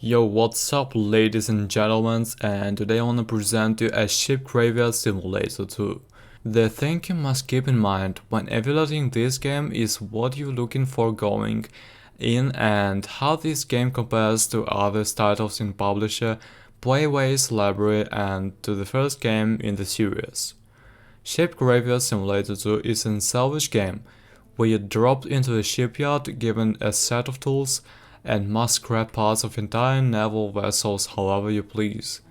Yo, what's up ladies and gentlemen, and today I want to present you a ship graveyard simulator 2. The thing you must keep in mind when evaluating this game is what you're looking for going in and how this game compares to other titles in publisher, Playway's library and to the first game in the series. Ship Graveyard Simulator 2 is a salvage game where you're dropped into a shipyard given a set of tools and must scrap parts of entire naval vessels however you please,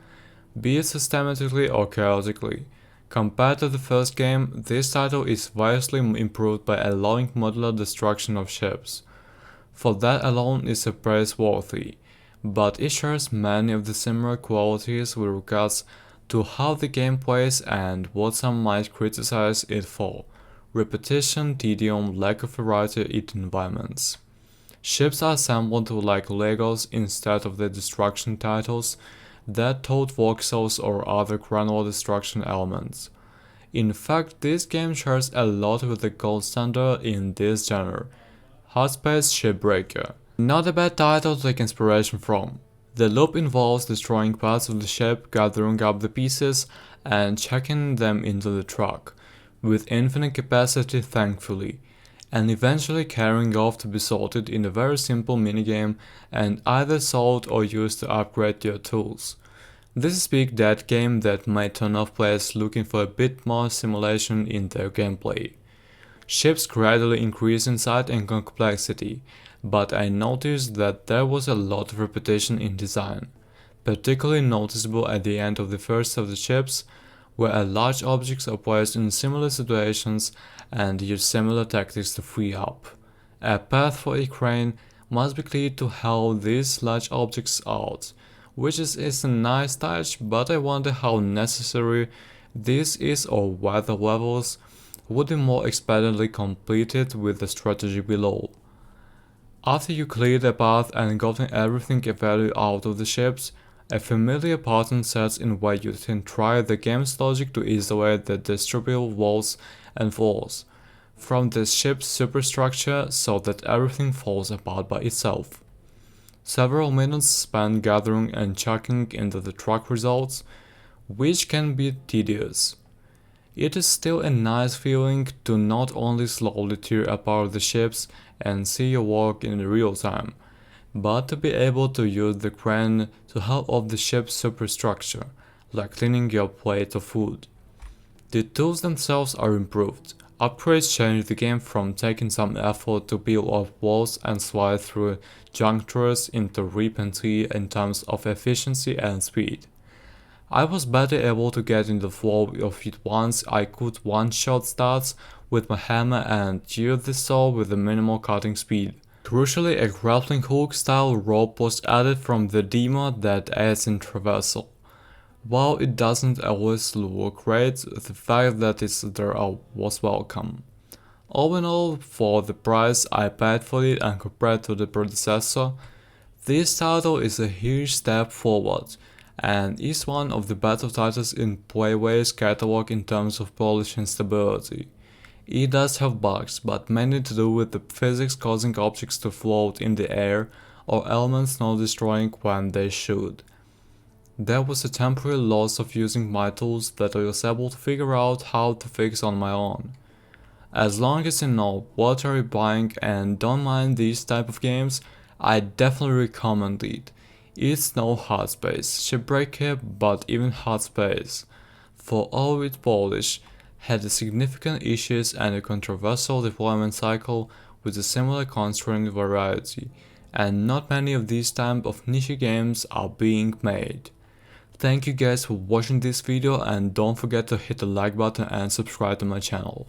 be it systematically or chaotically. Compared to the first game, this title is vastly improved by allowing modular destruction of ships. For that alone is a praiseworthy, but it shares many of the similar qualities with regards to how the game plays and what some might criticize it for: repetition, tedium, lack of variety in environments. Ships are assembled like Legos instead of the destruction titles that tote voxels or other granular destruction elements. In fact, this game shares a lot with the gold standard in this genre, Hardspace Shipbreaker. Not a bad title to take inspiration from. The loop involves destroying parts of the ship, gathering up the pieces, and checking them into the truck, with infinite capacity thankfully, and eventually carrying off to be sorted in a very simple minigame and either sold or used to upgrade your tools. This is a big dead game that might turn off players looking for a bit more simulation in their gameplay. Ships gradually increase in size and complexity, but I noticed that there was a lot of repetition in design, particularly noticeable at the end of the first of the ships, where large objects are placed in similar situations and use similar tactics to free up. A path for a crane must be cleared to haul these large objects out, which is a nice touch, but I wonder how necessary this is or whether levels would be more expediently completed with the strategy below. After you clear the path and gotten everything of value out of the ships, a familiar pattern sets in where you can try the game's logic to isolate the destructible walls and floors from the ship's superstructure so that everything falls apart by itself. Several minutes spent gathering and checking into the truck results, which can be tedious. It is still a nice feeling to not only slowly tear apart the ships and see your work in real time, but to be able to use the crane to help off the ship's superstructure, like cleaning your plate of food. The tools themselves are improved. Upgrades change the game from taking some effort to peel off walls and slide through junctures into rip and tear in terms of efficiency and speed. I was better able to get in the flow of it once I could one-shot starts with my hammer and use the saw with a minimal cutting speed. Crucially, a grappling hook style rope was added from the demo that adds in traversal. While it doesn't always look great, the fact that it's there was welcome. All in all, for the price I paid for it and compared to the predecessor, this title is a huge step forward and is one of the better titles in Playway's catalog in terms of polish and stability. It does have bugs, but mainly to do with the physics causing objects to float in the air or elements not destroying when they should. There was a temporary loss of using my tools that I was able to figure out how to fix on my own. As long as you know what you're buying and don't mind these type of games, I definitely recommend it. It's no Hardspace Shipbreaker, but even Hardspace, for all its polish, had significant issues and a controversial deployment cycle with a similar constraint variety, and not many of these type of niche games are being made. Thank you guys for watching this video and don't forget to hit the like button and subscribe to my channel.